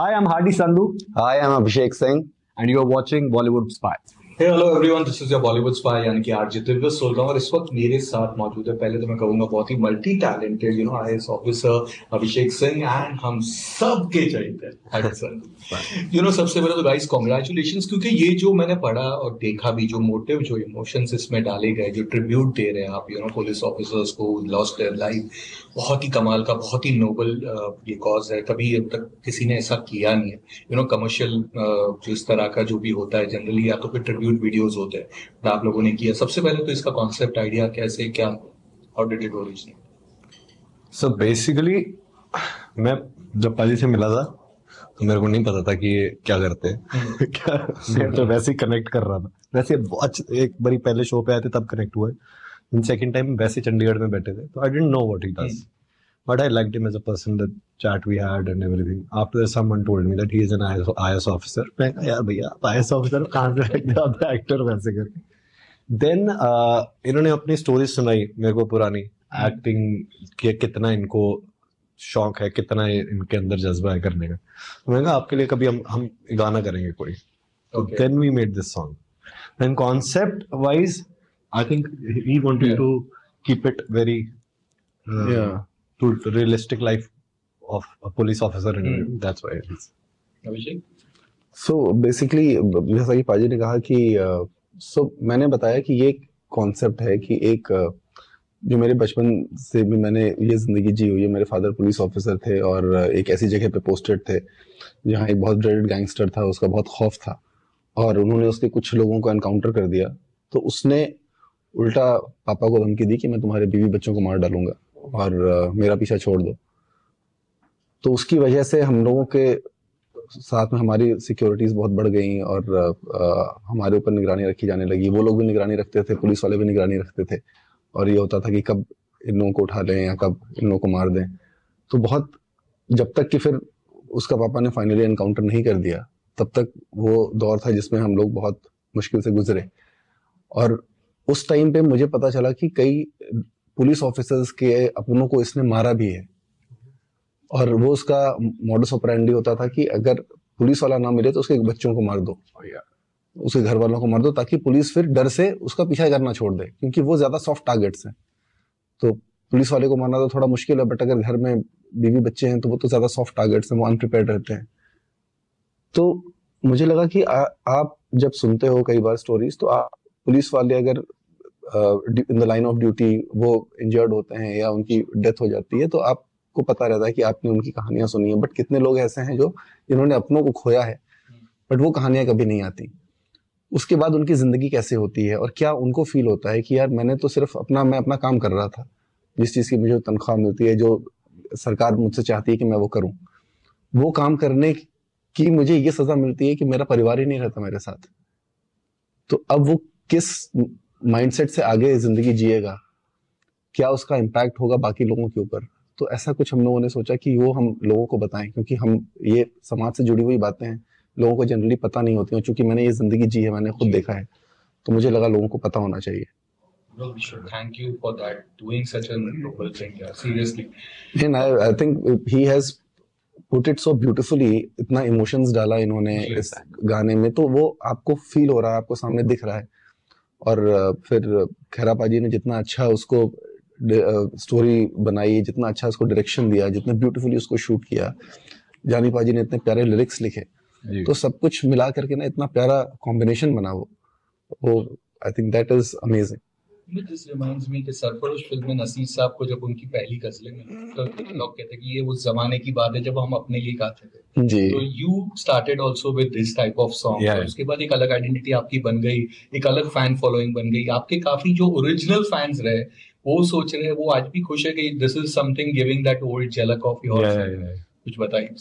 Hi, I'm Hardy Sandhu. Hi, I'm Abhishek Singh. And you're watching Bollywood Spy. Hey, hello everyone, this is your Bollywood Spy यानी कि RJ Divya soul रहा हूँ और इस वक्त मेरे साथ मौजूद है, पहले तो मैं कहूँगा बहुत ही multi talented IAS officer Abhishek Singh and हम सब के चाहिए सबसे पहले तो गाइस कॉन्ग्रेचुलेशंस, क्योंकि ये जो मैंने पढ़ा और देखा भी, जो मोटिव जो इमोशंस इसमें डाले गए, जो ट्रिब्यूट दे रहे हैं आप पुलिस ऑफिसर्स को लॉस्ट देयर लाइफ, बहुत ही कमाल का, बहुत ही नोबल ये कॉज है। कभी अब तक किसी ने ऐसा किया नहीं है। कमर्शियल जो इस तरह का जो भी होता है जनरली या तो फिर ट्रिब्यूट वीडियोस होते हैं, बट आप लोगों ने किया। सबसे पहले तो इसका कॉन्सेप्ट आइडिया कैसे, क्या, how did it originate? So basically मैं जब पहले से मिला था तो मेरे को नहीं पता था कि ये क्या करते हैं क्या मैं तो वैसे ही कनेक्ट कर रहा था। वैसे एक बारी पहले शो पे आए थे तब कनेक्ट हुआ। सेकंड टाइम वैसे चंडीगढ़ में बैठे थे, तो I didn't know what he does, but I liked him as a person, the chat we had and everything. After someone told me that he is an IAS officer. मैं कहा यार भैया IAS officer कहां से लगता है, आप actor वैसे करके। देन इन्होंने अपनी स्टोरी सुनाई मेरे को, पुरानी एक्टिंग की, कितना इनको शौक है, कितना इनके अंदर जज्बा है करने का। तो मैंने कहा आपके लिए कभी हम गाना करेंगे कोई। Then we made this song. Then concept wise I think he wanted to keep it very to realistic life of a police officer, and that's why it is. So basically जैसा कि पाजी ने कहा कि मैंने बताया कि ये कॉन्सेप्ट है कि एक जो मेरे बचपन से भी मैंने ये जिंदगी जी हुई है। मेरे फादर पुलिस ऑफिसर थे और एक ऐसी जगह पे पोस्टेड थे जहाँ एक बहुत ड्रेडेड गैंगस्टर था, उसका बहुत खौफ था, और उन्होंने उसके कुछ लोगों को एनकाउंटर कर दिया। तो उसने उल्टा पापा को धमकी दी कि मैं तुम्हारे बीवी बच्चों को मार डालूंगा और मेरा पीछा छोड़ दो। तो उसकी वजह से हम लोगों के साथ में हमारी सिक्योरिटीज बहुत बढ़ गई और हमारे ऊपर निगरानी रखी जाने लगी। वो लोग भी निगरानी रखते थे, पुलिस वाले भी निगरानी रखते थे, और ये होता था कि कब इन लोगों को उठा लें या कब इन लोगों को मार दें। तो बहुत, जब तक कि फिर उसका पापा ने फाइनली एनकाउंटर नहीं कर दिया, तब तक वो दौर था जिसमें हम लोग बहुत मुश्किल से गुजरे। और उस टाइम पे मुझे पता चला कि कई पुलिस ऑफिसर्स के अपनों को इसने मारा भी है, और वो उसका मॉडस ऑपरेंडी होता था कि अगर पुलिस वाला ना मिले तो उसके बच्चों को मार दो, उसके घर वालों को मार दो, ताकि पुलिस फिर डर से उसका पीछा करना छोड़ दे, क्योंकि वो ज्यादा सॉफ्ट टारगेट्स हैं। तो पुलिस वाले को मारना तो थोड़ा मुश्किल है, बट अगर घर में बीवी बच्चे हैं तो वो तो ज्यादा सॉफ्ट टारगेट्स हैं, वो अनप्रिपेयर्ड रहते हैं। तो मुझे लगा कि आप जब सुनते हो कई बार स्टोरीज, तो आप पुलिस वाले अगर in the line of duty वो इंजर्ड होते हैं या उनकी डेथ हो जाती है, तो आपको पता रहता है कि आपने उनकी कहानियां सुनी है। बट कितने लोग ऐसे हैं जो इन्होंने अपनों को खोया है, बट वो कहानियां कभी नहीं आती। उसके बाद उनकी जिंदगी कैसे होती है और क्या उनको फील होता है कि यार मैंने तो सिर्फ मैं अपना काम कर रहा था, जिस चीज की मुझे तनख्वाह मिलती है, जो सरकार मुझसे चाहती है कि मैं वो करूं, वो काम करने की मुझे ये सजा मिलती है कि मेरा परिवार ही नहीं रहता मेरे साथ। तो अब वो किस माइंडसेट से आगे जिंदगी जिएगा, क्या उसका इम्पैक्ट होगा बाकी लोगों के ऊपर। तो ऐसा कुछ हम लोगों ने सोचा कि वो हम लोगों को बताएं, क्योंकि हम ये समाज से जुड़ी हुई बातें हैं, लोगों को जनरली पता नहीं होती हैं। चूंकि मैंने ये जिंदगी जी है, मैंने खुद देखा है, तो मुझे लगा लोगों को पता होना चाहिए। Well, we should thank you for that, doing such a noble thing, yeah, seriously. And I think he has put it so beautifully. इतना इमोशंस डाला इन्होंने इस गाने में, तो वो आपको फील हो रहा है, आपको सामने दिख रहा है। और फिर खैरा पाजी ने जितना अच्छा उसको स्टोरी बनाई, जितना अच्छा उसको डायरेक्शन दिया, जितना ब्यूटीफुली उसको शूट किया, जानी पाजी ने इतने प्यारे लिरिक्स लिखे, तो सब कुछ मिला करके ना इतना प्यारा कॉम्बिनेशन बना वो I think that is amazing. This reminds me कि सरफरोश फिल्म में नसीर साहब को जब उनकी पहली गजलें मिली, तो लोग कहते कि ये उस जमाने की बात है जब हम अपने लिए गाते थे जी। तो you started also with this type of song, और उसके बाद एक अलग आइडेंटिटी आपकी बन गई, एक अलग फैन फॉलोइंग बन गई। आपके काफी जो ओरिजिनल फैंस रहे वो सोच रहे हैं, वो आज भी खुश है कि this is something giving that old झलक ऑफ योर्स। कुछ बताइए।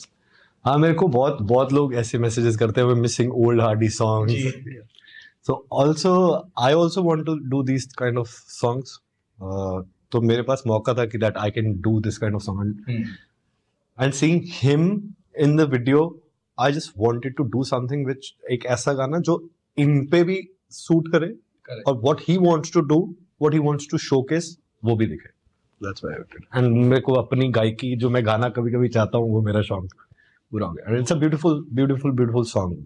हाँ, मेरे को बहुत लोग ऐसे मैसेजेस करते हैं, missing old Hardy songs. So I also want to do these kind of songs. तो मेरे पास मौका था कि that I can do this kind of song. And seeing him in the video, I just wanted to do something which एक ऐसा गाना जो इन पे भी सूट करे, और what he wants to do, what he wants to showcase, वो भी दिखे। That's why I did. And मेरे को अपनी गायकी, जो मैं गाना कभी कभी चाहता हूँ, वो मेरा शौक। पूरा हो गया, it's a beautiful beautiful beautiful song.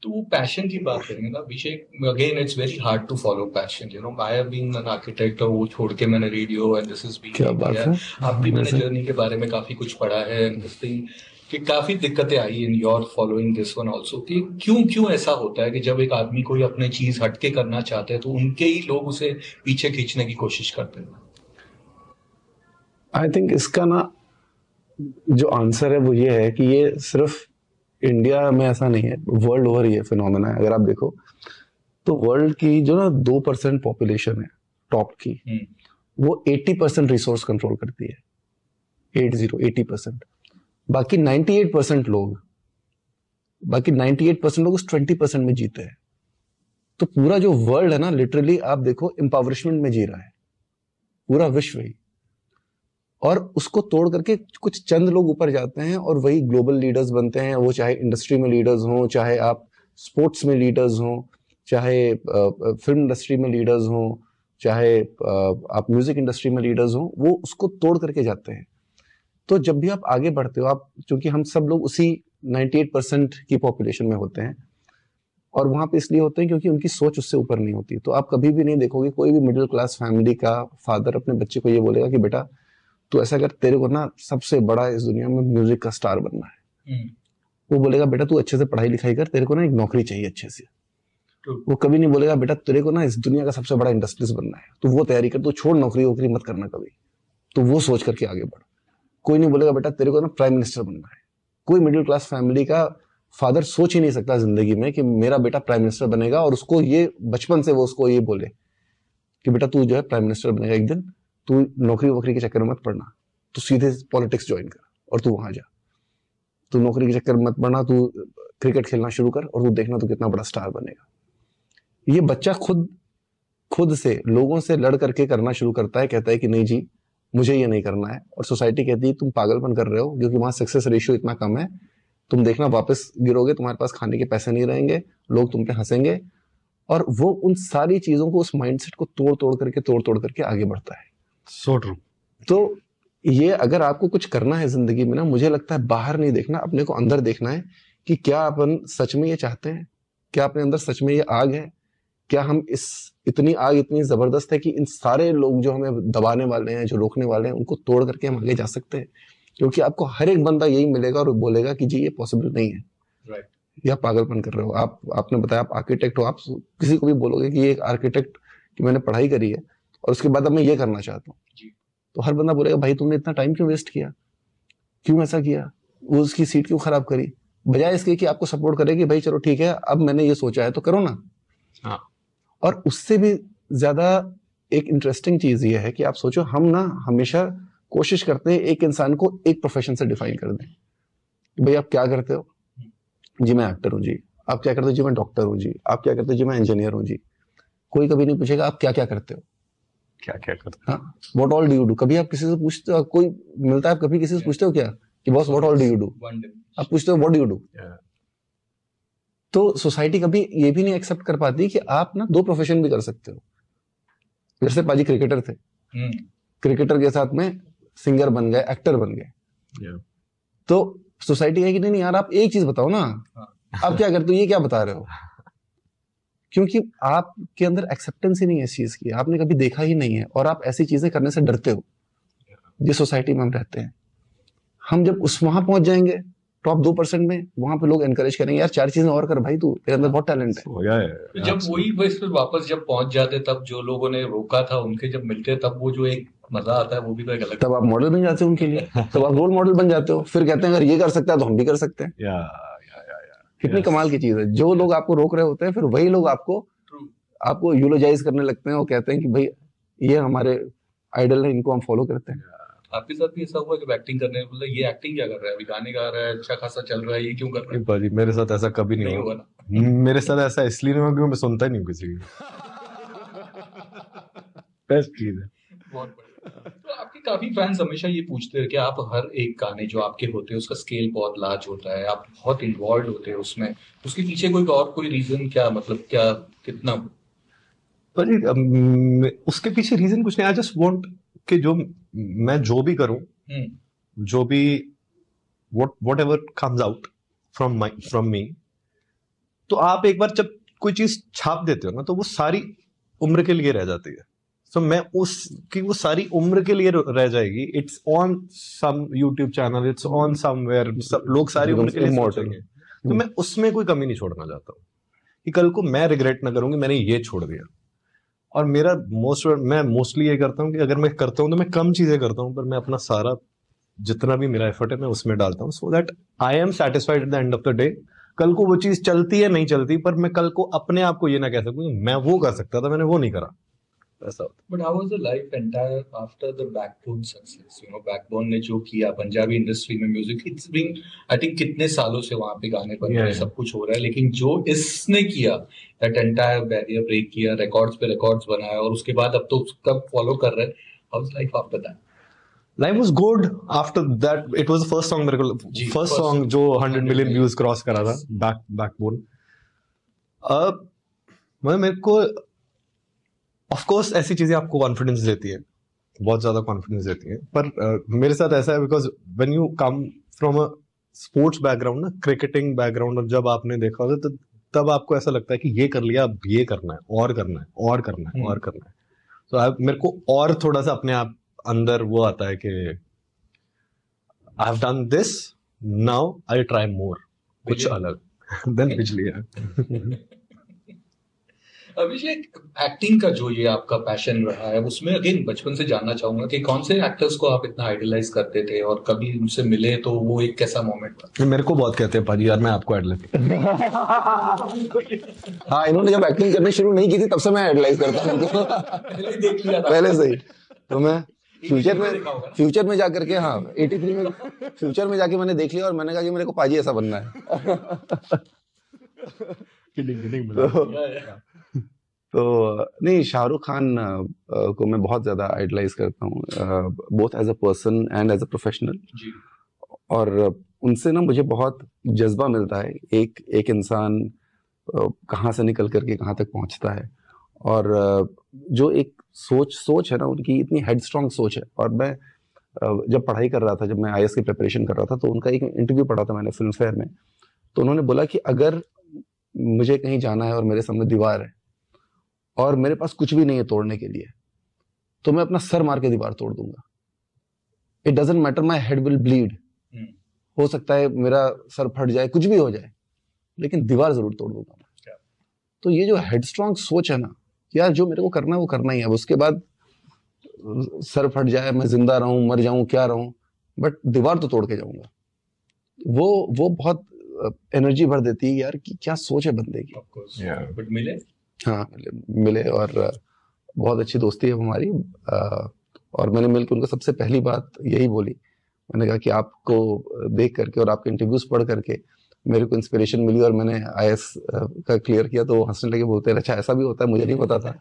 तो वो पैशन की बात करेंगे ना Abhishek, again it's very hard to follow passion, you know I have been an architect और वो छोड़ के मैंने रेडियो एंड दिस इज क्या बात है। आप भी मैंने जर्नी के बारे में काफी कुछ पढ़ा है एंड दिस थिंग कि काफी दिक्कतें आई in your following this one also, कि क्यों क्यों ऐसा होता है कि जब एक आदमी कोई अपनी चीज हटके करना चाहते हैं तो उनके ही लोग उसे पीछे खींचने की कोशिश करते हैं। आई थिंक इसका ना जो आंसर है वो ये है कि ये सिर्फ इंडिया में ऐसा नहीं है, वर्ल्ड ओवर ये फिनोमेना है। अगर आप देखो तो वर्ल्ड की जो ना 2% पॉपुलेशन है टॉप की, वो 80% रिसोर्स कंट्रोल करती है। 80%। बाकी 98% लोग उस 20% में जीते हैं। तो पूरा जो वर्ल्ड है ना, लिटरली आप देखो इम्पावरिशमेंट में जी रहा है पूरा विश्व ही, और उसको तोड़ करके कुछ चंद लोग ऊपर जाते हैं और वही ग्लोबल लीडर्स बनते हैं। वो चाहे इंडस्ट्री में लीडर्स हों, चाहे आप स्पोर्ट्स में लीडर्स हों, चाहे फिल्म इंडस्ट्री में लीडर्स हों, चाहे आप म्यूजिक इंडस्ट्री में लीडर्स हों, वो उसको तोड़ करके जाते हैं। तो जब भी आप आगे बढ़ते हो, आप चूंकि हम सब लोग उसी 98% की पॉपुलेशन में होते हैं, और वहां पे इसलिए होते हैं क्योंकि उनकी सोच उससे ऊपर नहीं होती। तो आप कभी भी नहीं देखोगे कोई भी मिडिल क्लास फैमिली का फादर अपने बच्चे को ये बोलेगा कि बेटा तू ऐसा कर, तेरे को ना सबसे बड़ा इस दुनिया में म्यूजिक का स्टार बनना है। वो बोलेगा बेटा तू अच्छे से पढ़ाई लिखाई कर, तेरे को ना एक नौकरी चाहिए अच्छे से। वो कभी नहीं बोलेगा बेटा तेरे को ना इस दुनिया का सबसे बड़ा इंडस्ट्रियलिस्ट बनना है, तो वो तैयारी कर, तो छोड़ नौकरी वोकरी मत करना कभी, तो वो सोच करके आगे बढ़। कोई नहीं बोलेगा बेटा तेरे को ना प्राइम मिनिस्टर बनना है। कोई मिडिल क्लास फैमिली का फादर सोच ही नहीं सकता जिंदगी में कि मेरा बेटा प्राइम मिनिस्टर बनेगा, और उसको ये बचपन से वो उसको ये बोले कि बेटा तू जो है प्राइम मिनिस्टर बनेगा एक दिन, तू नौकरी वोकरी के चक्कर में मत पड़ना, तू सीधे पॉलिटिक्स ज्वाइन कर और तू वहां जा। तू नौकरी के चक्कर में मत पड़ना, तू क्रिकेट खेलना शुरू कर और तू देखना तू कितना बड़ा स्टार बनेगा। ये बच्चा खुद से लोगों से लड़ करके करना शुरू करता है, कहता है कि नहीं जी मुझे ये नहीं करना है, और सोसाइटी कहती है तुम पागलपन कर रहे हो क्योंकि वहां सक्सेस रेशियो इतना कम है, तुम देखना वापस गिरोगे, तुम्हारे पास खाने के पैसे नहीं रहेंगे, लोग तुम पे हंसेंगे। और वो उन सारी चीजों को, उस माइंडसेट को तोड़ तोड़ करके आगे बढ़ता है। So true. तो ये अगर आपको कुछ करना है जिंदगी में ना, मुझे लगता है बाहर नहीं देखना, अपने को अंदर देखना है कि क्या अपन सच में ये चाहते हैं, क्या अपने अंदर सच में ये आग है, क्या हम इतनी आग इतनी जबरदस्त है कि इन सारे लोग जो हमें दबाने वाले हैं, जो रोकने वाले हैं, उनको तोड़ करके हम आगे जा सकते हैं। क्योंकि आपको हर एक बंदा यही मिलेगा और बोलेगा कि जी ये पॉसिबल नहीं है, राइट, या पागलपन कर रहे हो। आपने बताया आप आर्किटेक्ट हो, आप किसी को भी बोलोगे कि ये एक आर्किटेक्ट की मैंने पढ़ाई करी है और उसके बाद अब मैं ये करना चाहता हूँ, तो हर बंदा बोलेगा भाई तुमने इतना टाइम क्यों वेस्ट किया, क्यों ऐसा किया, वो उसकी सीट क्यों खराब करी, बजाय इसके कि आपको सपोर्ट करे कि भाई चलो ठीक है अब मैंने ये सोचा है तो करो ना। हाँ। और उससे भी ज्यादा एक इंटरेस्टिंग चीज ये है कि आप सोचो, हम ना हमेशा कोशिश करते हैं एक इंसान को एक प्रोफेशन से डिफाइन कर दें। भाई आप क्या करते हो जी, मैं एक्टर हूँ जी। आप क्या करते हो जी, मैं डॉक्टर हूँ जी। आप क्या करते हो जी, मैं इंजीनियर हूँ जी। कोई कभी नहीं पूछेगा आप क्या क्या करते हो, क्या क्या करते। हाँ, what all do you do. कभी आप किसी से पूछते हो, कोई मिलता है आप कभी किसी से पूछते हो क्या कि boss what all do you do, आप पूछते हो व्हाट डू यू डू। तो सोसाइटी कभी ये भी नहीं एक्सेप्ट कर पाती कि आप ना दो प्रोफेशन भी कर सकते हो। जैसे पाजी क्रिकेटर थे, क्रिकेटर के साथ में सिंगर बन गए, एक्टर बन गए। तो सोसाइटी है कि नहीं यार आप एक चीज बताओ ना, आप क्या करते हो, ये क्या बता रहे हो, क्योंकि आपके अंदर एक्सेप्टेंस ही नहीं है इस चीज की, आपने कभी देखा ही नहीं है और आप ऐसी चीजें करने से डरते हो। जिस सोसाइटी में हम रहते हैं, हम जब वहां पहुंच जाएंगे टॉप 2% में, वहां पे लोग एनकरेज करेंगे यार 4 चीजें और कर भाई, तू तेरे अंदर बहुत टैलेंट है। हो गया है। तो जब वही बस फिर वापस जब पहुंच जाते तब जो लोगों ने रोका था उनके जब मिलते तब वो जो एक मजा आता है वो भी तो एक अलग। तब आप मॉडल बन जाते हो उनके लिए, तब आप रोल मॉडल बन जाते हो। फिर कहते हैं अगर ये कर सकता है तो हम भी कर सकते हैं। या कितनी कमाल की चीज है। जो लोग आपको रोक रहे होते हैं फिर वही लोग आपको यूलोजाइज करने लगते हैं और कहते हैं कि भाई ये हमारे आइडल है, इनको हम फॉलो करते हैं। आपके साथ भी ऐसा हुआ जब एक्टिंग करने बोला ये एक्टिंग क्या कर रहा है, अभी गाने गा रहा है, अच्छा खासा चल रहा है, ये क्यों कर रहा है? भाजी मेरे साथ ऐसा कभी नहीं हुआ ना। मेरे साथ ऐसा इसलिए नहीं हुआ क्योंकि मैं सुनता ही नहीं हूँ किसी की। बेस्ट चीज है। बहुत बढ़िया। तो आपके काफी फैंस हमेशा ये पूछते हैं कि आप हर एक गाने जो आपके होते हैं उसका स्केल बहुत लार्ज होता है, आप बहुत इन्वॉल्व होते हैं उसमें, उसके पीछे कोई रीजन क्या, मतलब क्या कितना? पर उसके पीछे रीजन कुछ नहीं। आई जस्ट वांट कि जो मैं जो भी करूं, जो भी what ever comes out from me, तो आप एक बार जब कोई चीज छाप देते हो ना, तो वो सारी उम्र के लिए रह जाती है। सो मैं उसकी वो सारी उम्र के लिए रह जाएगी। It's on some YouTube channel, it's on somewhere, लोग सारी उम्र के लिए सोचेंगे। तो मैं उसमें कोई कमी नहीं छोड़ना चाहता हूँ कि कल को मैं रिग्रेट ना करूँ कि मैंने ये छोड़ दिया। और मैं मोस्टली ये करता हूँ कि अगर मैं करता हूँ तो मैं कम चीजें करता हूँ, पर मैं अपना सारा जितना भी मेरा एफर्ट है मैं उसमें डालता हूँ, so that I am satisfied at the end of the day. कल को वो चीज चलती है नहीं चलती, पर मैं कल को अपने आप को ये ना कह सकूं मैं वो कर सकता था, मैंने वो नहीं करा, ऐसा होता। But how was the life entire after the Backbone success? You know, Backbone ने जो किया पंजाबी इंडस्ट्री में music, it's been I think कितने सालों से वहां पे गाने बन रहे हैं, सब कुछ हो रहा है, लेकिन जो इसने किया that entire barrier break किया, रिकॉर्ड्स पे रिकॉर्ड्स बनाया, और उसके बाद अब तो उसका फॉलो कर रहे हैं। How was life after that? Life was good after that. It was the first song मेरे को, first song जो 100 million views क्रॉस करा था, Backbone। मेरे को ऑफ कोर्स ऐसी चीजें आपको कॉन्फिडेंस देती है, बहुत ज्यादा कॉन्फिडेंस देती है, पर मेरे साथ ऐसा है because when you come from a sports background ना, क्रिकेटिंग बैकग्राउंड, और जब आपने देखा होता तो तब आपको ऐसा लगता है कि ये कर लिया, अब ये करना है, और करना है, और करना है, और करना है। तो मेरे को और थोड़ा सा अपने आप अंदर वो आता है कि I have done this, now I try मोर, कुछ अलग देन पिछली। अभिषेक, एक्टिंग का जो ये आपका पैशन रहा है, उसमें अगेन बचपन से जानना चाहूंगा कि कौन से एक्टर्स को आप इतना आइडलाइज करते थे, और कभी उनसे मिले तो वो एक कैसा मोमेंट था? मेरे को बहुत कहते हैं पाजी यार मैं आपको आइडलाइज हाँ, इन्होंने जब एक्टिंग करनी शुरू नहीं की थी तब से मैं आइडलाइज करता हूँ पहले देख लिया था, पहले से ही। तो मैं फ्यूचर में जाकर के, हाँ 83 में फ्यूचर में जाके मैंने देख लिया और मैंने कहा कि मेरे को पाजी ऐसा बनना है। तो नहीं, शाहरुख खान को मैं बहुत ज्यादा आइडलाइज करता हूँ, both as a person and as a professional. और उनसे ना मुझे बहुत जज्बा मिलता है, एक इंसान कहाँ से निकल करके कहाँ तक पहुँचता है, और जो एक सोच है ना उनकी, इतनी हेडस्ट्रॉन्ग सोच है। और मैं जब पढ़ाई कर रहा था, जब मैं आईएएस की प्रिपरेशन कर रहा था, तो उनका एक इंटरव्यू पढ़ा था मैंने फिल्म फेयर में। तो उन्होंने बोला कि अगर मुझे कहीं जाना है और मेरे सामने दीवार है और मेरे पास कुछ भी नहीं है तोड़ने के लिए, तो मैं अपना सर मार के दीवार तोड़ दूंगा। It doesn't matter, my head will bleed. हो सकता है मेरा सर फट जाए, कुछ भी हो जाए, लेकिन दीवार जरूर तोड़ दूंगा। तो ये जो हेडस्ट्रॉन्ग सोच है ना, यार जो मेरे को करना है वो करना ही है। अब उसके बाद सर फट जाए, मैं जिंदा रहूं, मर जाऊं, क्या रहूं, बट दीवार तो तोड़ के जाऊंगा। वो बहुत एनर्जी भर देती है यार, कि क्या सोच है बंदे की। बट मिले? हाँ मिले, और बहुत अच्छी दोस्ती है हमारी। और मैंने मिलकर उनको सबसे पहली बात यही बोली, मैंने कहा कि आपको देख करके और आपके इंटरव्यूज पढ़ करके मेरे को इंस्पिरेशन मिली, और मैंने आईएएस का क्लियर किया। तो वो हंसने लगे, बोलते हैं अच्छा ऐसा भी होता है, मुझे नहीं पता था।